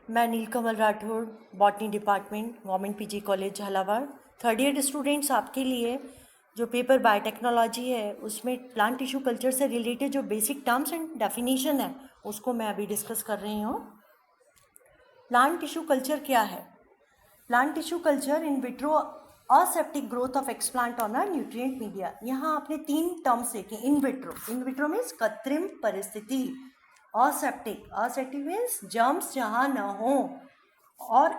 मैं Neelkamal Rathore, botany department, government PG college Jhalawar. Third year students, आपके लिए जो पेपर बायोटेक्नोलॉजी है उसमें प्लांट टिश्यू कल्चर से रिलेटेड जो बेसिक टर्म्स एंड डेफिनेशन है उसको मैं अभी डिस्कस कर रही हूँ। प्लांट टिश्यू कल्चर क्या है? Plant tissue culture in vitro aseptic growth of explant on a nutrient media. यहाँ आपने 3 टर्म्स देखे। इन विट्रो मीन्स कृत्रिम परिस्थिति, असेप्टिक मीन्स जर्म्स जहाँ न हो, और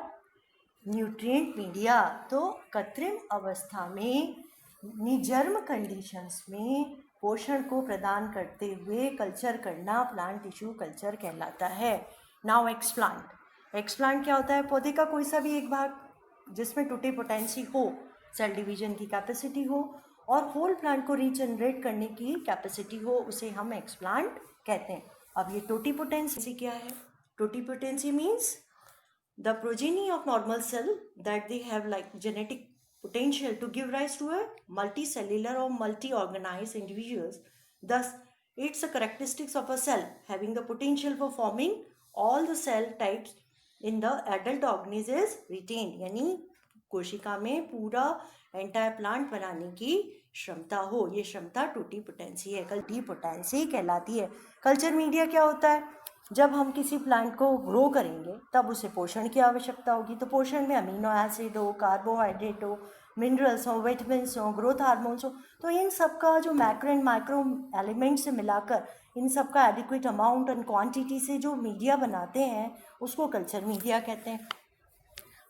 न्यूट्रिएंट मीडिया तो कृत्रिम अवस्था में निजर्म कंडीशंस में पोषण को प्रदान करते हुए कल्चर करना प्लांट टिश्यू कल्चर कहलाता है। नाउ एक्सप्लांट क्या होता है? पौधे का कोई सा भी एक भाग जिसमें टोटीपोटेंसी हो, सेल डिवीजन की कैपेसिटी हो और होल प्लांट को रीजनरेट करने की कैपेसिटी हो, उसे हम एक्सप्लांट कहते हैं। अब ये टोटीपोटेंसी क्या है? Totipotency means the progeny of normal cell that they have like genetic potential to give rise to a multicellular or multi-organized individuals. Thus, it's a characteristics of a cell having the potential for forming all the cell types in the adult organism is retained. यानी कोशिका में पूरा entire plant बनाने की क्षमता हो, ये क्षमता टोटीपोटेंसी है, टोटीपोटेंसी कहलाती है। कल्चर मीडिया क्या होता है? जब हम किसी प्लांट को ग्रो करेंगे तब उसे पोषण की आवश्यकता होगी। तो पोषण में अमीनो एसिड हो, कार्बोहाइड्रेट हो, मिनरल्स हो, विटामिन्स हो, ग्रोथ हार्मोन्स हो, तो इन सब का जो मैक्रो एंड माइक्रो एलिमेंट से मिलाकर इन सब का एडिक्वेट अमाउंट एंड क्वांटिटी से जो मीडिया बनाते हैं उसको कल्चर मीडिया कहते हैं।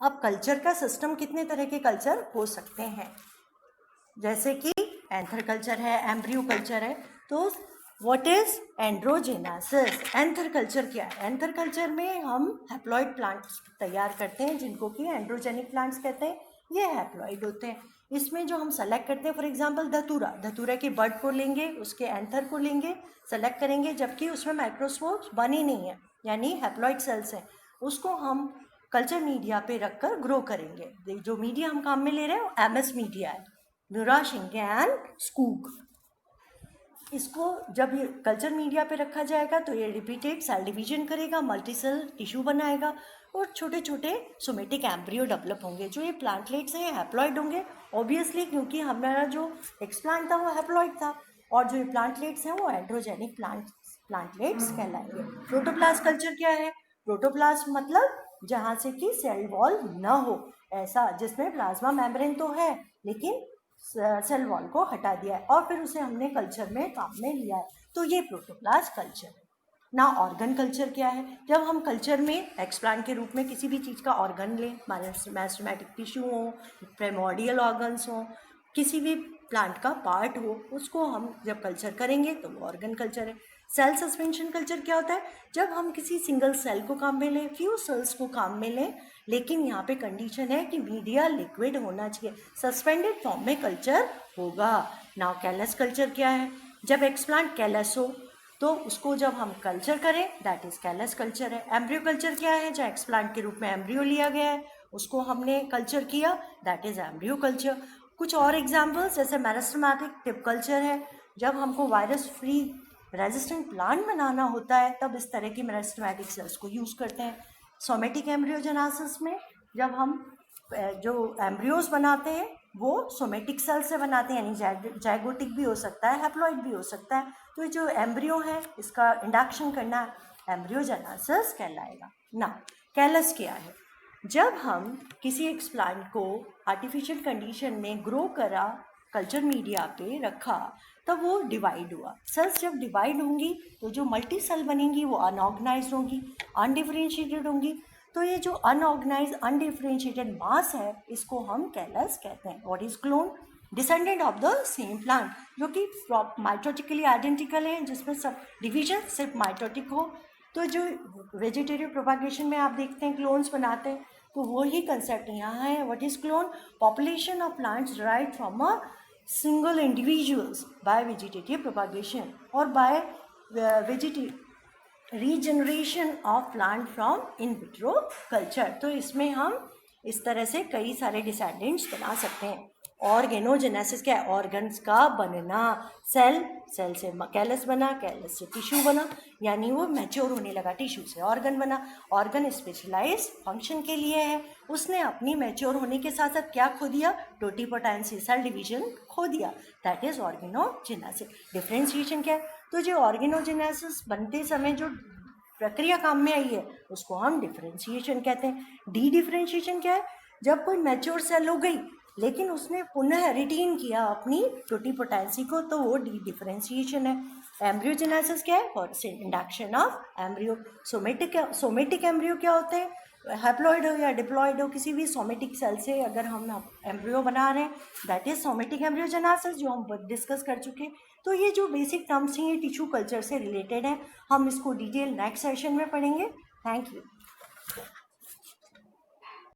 अब कल्चर का सिस्टम, कितने तरह के कल्चर हो सकते हैं? जैसे कि एंथर कल्चर है, एम्ब्रियो कल्चर है। तो what is androgenesis? Anther culture क्या है? एंथर कल्चर में हम हैप्लॉइड प्लांट्स तैयार करते हैं जिनको कि एंड्रोजेनिक प्लांट्स कहते हैं। ये हैप्लॉइड होते हैं। इसमें जो हम सेलेक्ट करते हैं, फॉर एग्जांपल धतूरा के बड को लेंगे, उसके एंथर को लेंगे, सेलेक्ट करेंगे, जबकि उसमें माइक्रोस्पोर्स बने नहीं है यानी हैप्लॉइड सेल्स हैं, उसको हम कल्चर मीडिया पे रखकर ग्रो करेंगे। जो मीडिया हम काम में ले रहे हैं वो एमएस मीडिया है, न्यूरा शिंके एंड स्कूग। इसको जब ये कल्चर मीडिया पे रखा जाएगा तो ये रिपीटेड सेल डिवीजन करेगा, मल्टी सेल टिश्यू बनाएगा और छोटे छोटे सोमेटिक एम्ब्रियो डेवलप होंगे। जो ये प्लांटलेट्स हैं ये हैप्लॉइड होंगे ऑब्वियसली, क्योंकि हमारा जो एक्सप्लांट था वो हैप्लॉइड था, और जो ये प्लांटलेट्स हैं वो एंड्रोजेनिक प्लांटलेट्स कहलाएंगे। प्रोटोप्लास्ट कल्चर क्या है? प्रोटोप्लास्ट मतलब जहाँ से कि सेल वॉल न हो, ऐसा जिसमें प्लाज्मा मेम्ब्रेन तो है लेकिन सेल वॉल को हटा दिया है और फिर उसे हमने कल्चर में काम में लिया है, तो ये प्रोटोप्लास्ट कल्चर है ना। ऑर्गन कल्चर क्या है? जब हम कल्चर में एक्सप्लांट के रूप में किसी भी चीज़ का ऑर्गन लें, मैस्टोमेटिक टिश्यू हो, प्राइमोर्डियल ऑर्गन्स हो, किसी भी प्लांट का पार्ट हो, उसको हम जब कल्चर करेंगे तो वो ऑर्गन कल्चर है। सेल सस्पेंशन कल्चर क्या होता है? जब हम किसी सिंगल सेल को काम में लें, फ्यू सेल्स को काम में लें, लेकिन यहाँ पे कंडीशन है कि मीडिया लिक्विड होना चाहिए, सस्पेंडेड फॉर्म में कल्चर होगा। नाउ कैलस कल्चर क्या है? जब एक्सप्लांट कैलस हो तो उसको जब हम कल्चर करें दैट इज कैलस कल्चर है। एम्ब्रियो कल्चर क्या है? जब एक्सप्लांट के रूप में एम्ब्रियो लिया गया है उसको हमने कल्चर किया, दैट इज एम्ब्रियो कल्चर। कुछ और एग्जाम्पल्स जैसे मेरिस्टेमेटिक टिप कल्चर है। जब हमको वायरस फ्री रेजिस्टेंट प्लांट बनाना होता है तब इस तरह की मेरिस्टेमेटिक सेल्स को यूज़ करते हैं। सोमेटिक एम्ब्रियोजेनेसिस में जब हम जो एम्ब्रियोज बनाते हैं वो सोमेटिक सेल से बनाते हैं, यानी जाइगोटिक भी हो सकता है, हैप्लॉइड भी हो सकता है। तो ये जो एम्ब्रियो है इसका इंडक्शन करना एम्ब्रियोजेनेसिस कहलाएगा ना। कैलस क्या है? जब हम किसी एक्सप्लांट को आर्टिफिशियल कंडीशन में ग्रो करा, कल्चर मीडिया पे रखा, तब वो डिवाइड हुआ। सेल्स जब डिवाइड होंगी तो जो मल्टी सेल बनेंगी वो अनऑर्गेनाइज्ड होंगी, अनडिफरेंशिएटेड होंगी। तो ये जो अनऑर्गेनाइज्ड अनडिफरेंशिएटेड मास है इसको हम कैलस कहते हैं। What is clone? Descendant of the same plant, जो कि माइटोटिकली आइडेंटिकल है, जिसमें सब डिवीजन सिर्फ माइटोटिक हो। तो जो वेजिटेटिव प्रोपागेशन में आप देखते हैं क्लोन्स बनाते हैं, तो वही कंसेप्ट यहाँ है। What is clone? Population of plants derived from a single individuals by vegetative propagation or by regeneration of plant from in vitro culture। तो इसमें हम इस तरह से कई सारे डिसेंडेंट्स बना सकते हैं। ऑर्गेनोजेनेसिस क्या है? ऑर्गन्स का बनना। सेल से कैलस बना, कैलस से टिश्यू बना, यानी वो मैच्योर होने लगा, टिश्यू से ऑर्गन बना। ऑर्गन स्पेशलाइज फंक्शन के लिए है, उसने अपनी मैच्योर होने के साथ साथ क्या खो दिया? टोटिपोटेंसी, सेल डिवीजन खो दिया। That is organogenesis. डिफरेंशिएशन क्या है? तो जो ऑर्गेनोजेनेसिस बनते समय जो प्रक्रिया काम में आई है उसको हम डिफरेंशिएशन कहते हैं। डी डिफरेंशिएशन क्या है? जब कोई मैच्योर सेल हो गई लेकिन उसने पुनः रिटेन किया अपनी टोटिपोटेंसी को, तो वो डी डिफरेंशिएशन है। एम्ब्रियोजेनेसिस क्या है? For induction of embryo. Somatic embryo क्या होते हैं? हैप्लॉइड हो या डिप्लॉइड हो, किसी भी सोमेटिक सेल से अगर हम एम्ब्रियो बना रहे हैं, दैट इज सोमेटिक एम्ब्रियोजेनेसिस, जो हम डिस्कस कर चुके हैं। तो ये जो बेसिक टर्म्स हैं ये टिश्यू कल्चर से रिलेटेड है, हम इसको डिटेल नेक्स्ट सेशन में पढ़ेंगे। Thank you.